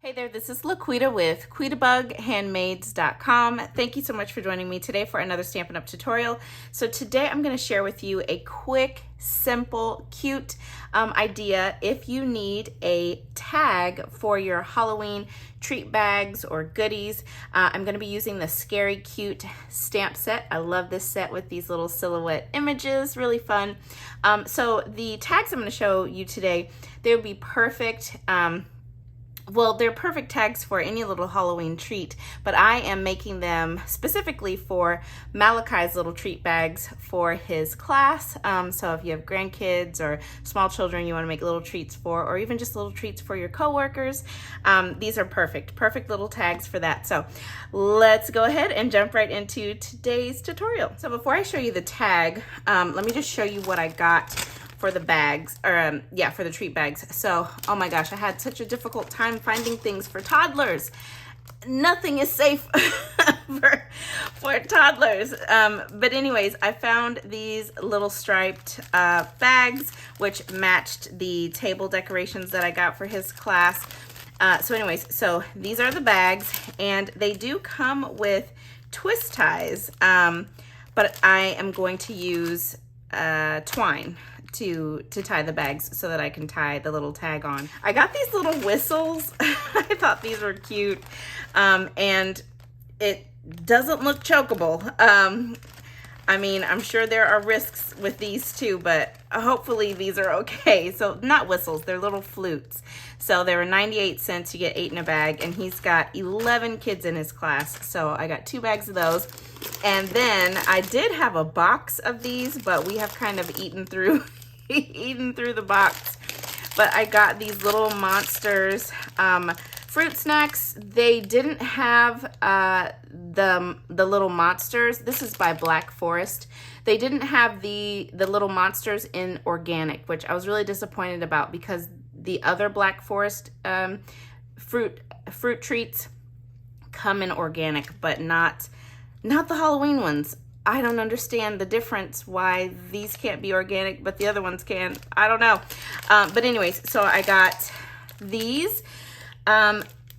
Hey there, this is LaQuita with QuitaBugHandmaids.com. Thank you so much for joining me today for another Stampin' Up! Tutorial. So today I'm going to share with you a quick, simple, cute idea if you need a tag for your Halloween treat bags or goodies. I'm going to be using the Scary Cute stamp set. I love this set with these little silhouette images, really fun. So the tags I'm going to show you today, they would be perfect. Well, they're perfect tags for any little Halloween treat, but I am making them specifically for Malachi's little treat bags for his class. So if you have grandkids or small children you want to make little treats for, or even just little treats for your coworkers, these are perfect little tags for that. So let's go ahead and jump right into today's tutorial. So before I show you the tag, let me just show you what I got for the bags, or for the treat bags. So, oh my gosh, I had such a difficult time finding things for toddlers. Nothing is safe for toddlers. But anyways, I found these little striped bags, which matched the table decorations that I got for his class. So these are the bags, and they do come with twist ties, but I am going to use twine to tie the bags so that I can tie the little tag on. I got these little whistles. I thought these were cute, and it doesn't look chokeable. I mean, I'm sure there are risks with these too, but hopefully these are okay. So not whistles, they're little flutes. So they were 98 cents, you get 8 in a bag, and he's got 11 kids in his class. So I got 2 bags of those. And then I did have a box of these, but we have kind of eaten through the box. But I got these little monsters fruit snacks. They didn't have the little monsters. This is by Black Forest. They didn't have the little monsters in organic, which I was really disappointed about, because the other Black Forest fruit treats come in organic, but not the Halloween ones. I don't understand the difference, why these can't be organic, but the other ones can. I don't know. But anyways, so I got these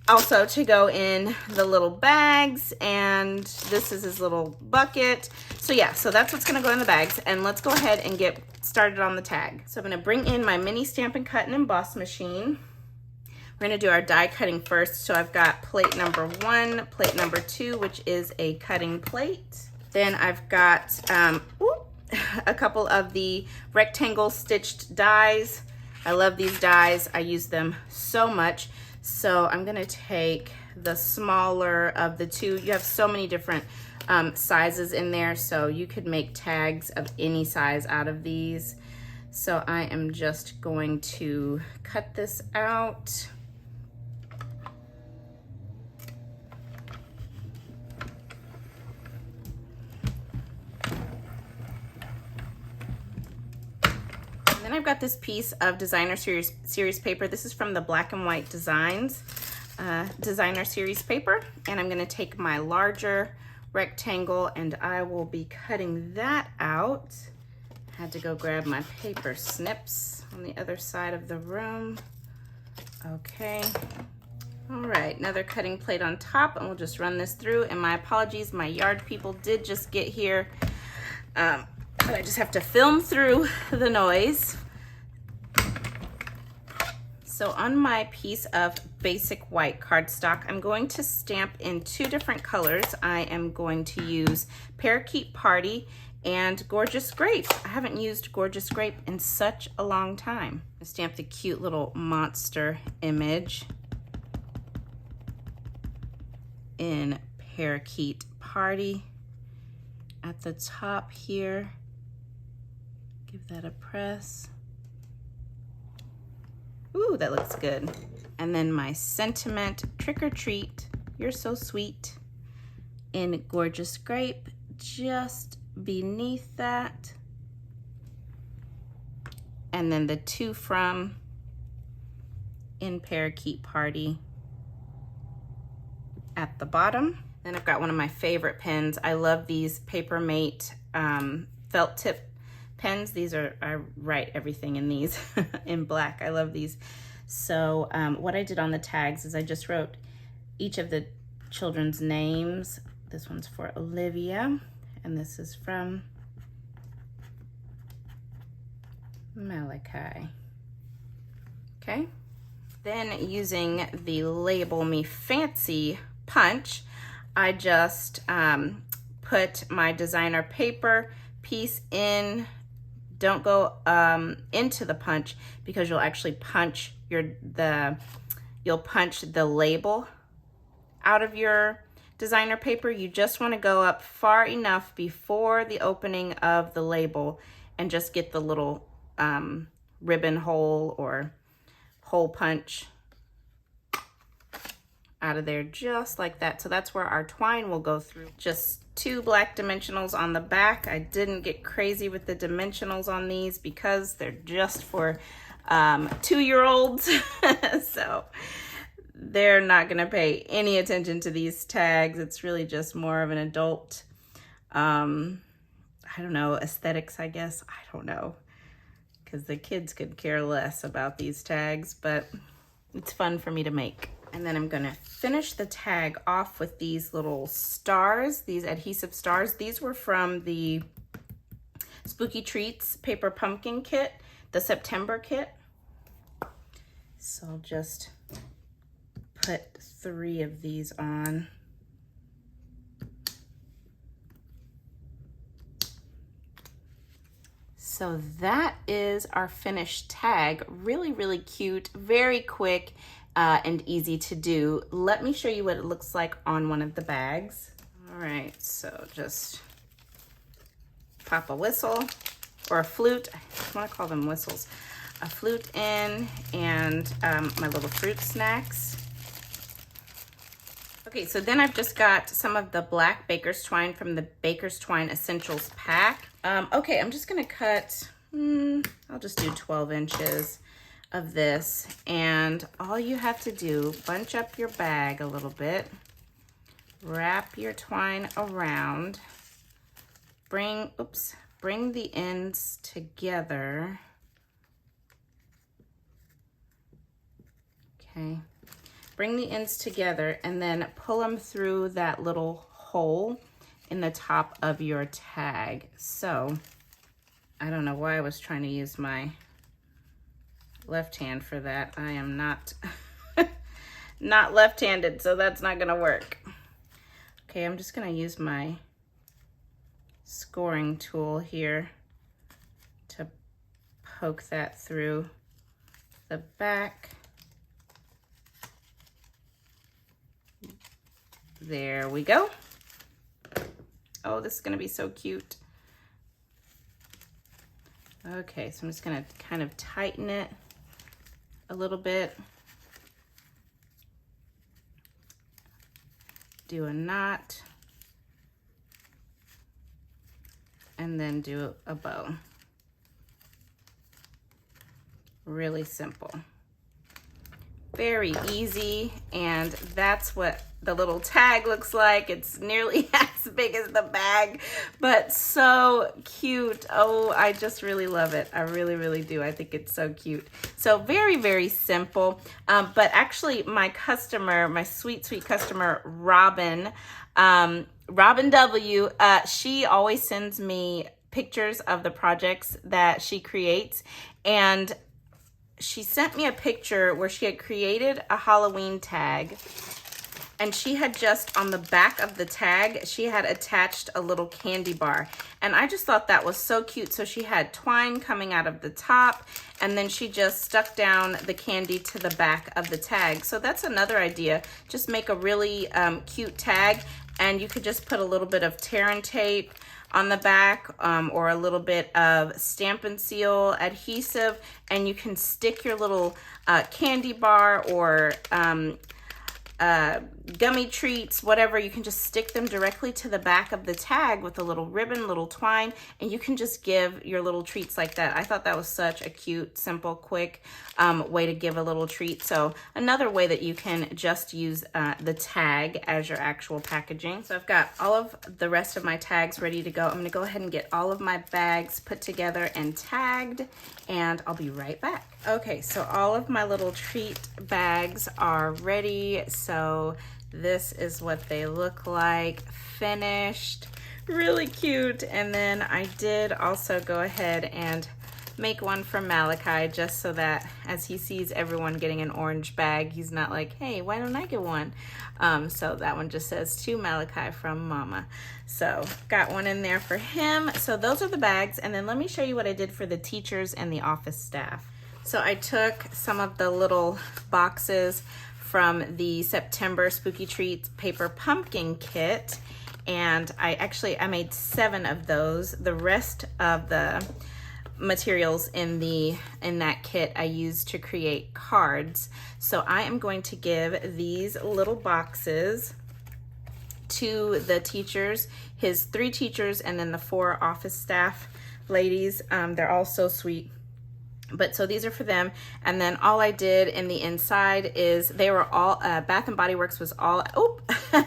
also to go in the little bags, and this is his little bucket. So yeah, so that's what's gonna go in the bags, and let's go ahead and get started on the tag. So I'm gonna bring in my mini Stampin' Cut and Emboss machine. We're gonna do our die cutting first. So I've got plate number 1, plate number 2, which is a cutting plate. Then I've got a couple of the rectangle stitched dies. I love these dies. I use them so much. So I'm gonna take the smaller of the two. You have so many different sizes in there, so you could make tags of any size out of these. So I am just going to cut this out. Then I've got this piece of designer series paper. This is from the Black and White Designs designer series paper, and I'm going to take my larger rectangle and I will be cutting that out. Had to go grab my paper snips on the other side of the room. Okay. All right, another cutting plate on top, and we'll just run this through. And my apologies, my yard people did just get here. But I just have to film through the noise. So on my piece of basic white cardstock, I'm going to stamp in 2 different colors. I am going to use Parakeet Party and Gorgeous Grape. I haven't used Gorgeous Grape in such a long time. I stamped the cute little monster image in Parakeet Party at the top here. Give that a press. Ooh, that looks good. And then my sentiment, Trick or Treat, You're So Sweet, in Gorgeous Grape, just beneath that. And then the To From in Parakeet Party at the bottom. Then I've got one of my favorite pens. I love these Paper Mate felt tip pens. These are, I write everything in these in black. I love these. So what I did on the tags is I just wrote each of the children's names. This one's for Olivia, and this is from Malachi. Okay. Then using the Label Me Fancy punch, I just put my designer paper piece in. Don't go into the punch because you'll actually punch you'll punch the label out of your designer paper. You just want to go up far enough before the opening of the label and just get the little ribbon hole or hole punch out of there just like that. So that's where our twine will go through. Just 2 black dimensionals on the back. I didn't get crazy with the dimensionals on these because they're just for 2-year-olds. So they're not gonna pay any attention to these tags. It's really just more of an adult, I don't know, aesthetics, I guess. I don't know, because the kids could care less about these tags, but it's fun for me to make. And then I'm gonna finish the tag off with these little stars, these adhesive stars. These were from the Spooky Treats Paper Pumpkin Kit, the September kit. So I'll just put 3 of these on. So that is our finished tag. Really, really cute, very quick, and easy to do. Let me show you what it looks like on one of the bags. All right, so just pop a whistle or a flute. I want to call them whistles. A flute in, and my little fruit snacks. Okay, so then I've just got some of the black baker's twine from the Baker's Twine Essentials pack. Okay, I'm just gonna cut, I'll just do 12 inches of this, and all you have to do, bunch up your bag a little bit, wrap your twine around, bring the ends together. Okay, bring the ends together and then pull them through that little hole in the top of your tag. So I don't know why I was trying to use my left hand for that. I am not not left-handed, so that's not gonna work. Okay, I'm just gonna use my scoring tool here to poke that through the back. There we go. Oh, this is gonna be so cute. Okay, so I'm just gonna kind of tighten it a little bit. Do a knot. And then do a bow. Really simple. Very easy, and that's what the little tag looks like. It's nearly as big as the bag, but so cute. Oh, I just really love it. I really, really do. I think it's so cute. So very, very simple. But actually my customer, my sweet, sweet customer, Robin W, she always sends me pictures of the projects that she creates, and she sent me a picture where she had created a Halloween tag, and she had just on the back of the tag, she had attached a little candy bar. And I just thought that was so cute. So she had twine coming out of the top, and then she just stuck down the candy to the back of the tag. So that's another idea. Just make a really cute tag, and you could just put a little bit of tear and tape on the back, or a little bit of Stampin' Seal adhesive, and you can stick your little candy bar or gummy treats, whatever, you can just stick them directly to the back of the tag with a little ribbon, little twine, and you can just give your little treats like that. I thought that was such a cute, simple, quick way to give a little treat. So another way that you can just use the tag as your actual packaging. So I've got all of the rest of my tags ready to go. I'm gonna go ahead and get all of my bags put together and tagged, and I'll be right back. Okay, so all of my little treat bags are ready. So this is what they look like, finished, really cute. And then I did also go ahead and make one for Malachi, just so that as he sees everyone getting an orange bag, he's not like, hey, why don't I get one? So that one just says, to Malachi from Mama. So got one in there for him. So those are the bags. And then let me show you what I did for the teachers and the office staff. So I took some of the little boxes from the September Spooky Treats paper pumpkin kit, and I made 7 of those. The rest of the materials in that kit I used to create cards. So I am going to give these little boxes to the teachers, his 3 teachers, and then the 4 office staff ladies. They're all so sweet. But so these are for them. And then all I did in the inside is they were all, Bath and Body Works was all,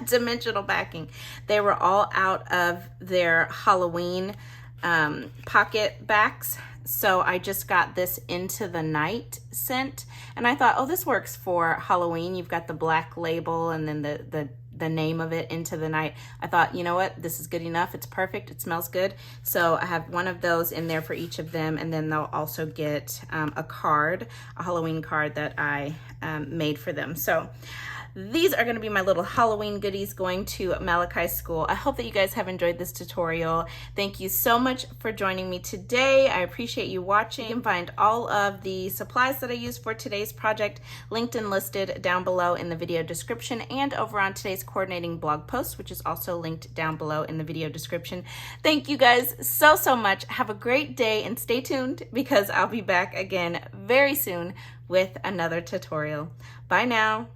dimensional backing. They were all out of their Halloween pocket backs. So I just got this Into the Night scent. And I thought, oh, this works for Halloween. You've got the black label and then the name of it, Into the Night. I thought, you know what, this is good enough. It's perfect. It smells good. So I have one of those in there for each of them, and then they'll also get a card, a Halloween card that I made for them. So these are going to be my little Halloween goodies going to Malachi's school. I hope that you guys have enjoyed this tutorial. Thank you so much for joining me today. I appreciate you watching. You can find all of the supplies that I used for today's project linked and listed down below in the video description, and over on today's coordinating blog post, which is also linked down below in the video description. Thank you guys so much. Have a great day and stay tuned, because I'll be back again very soon with another tutorial. Bye now.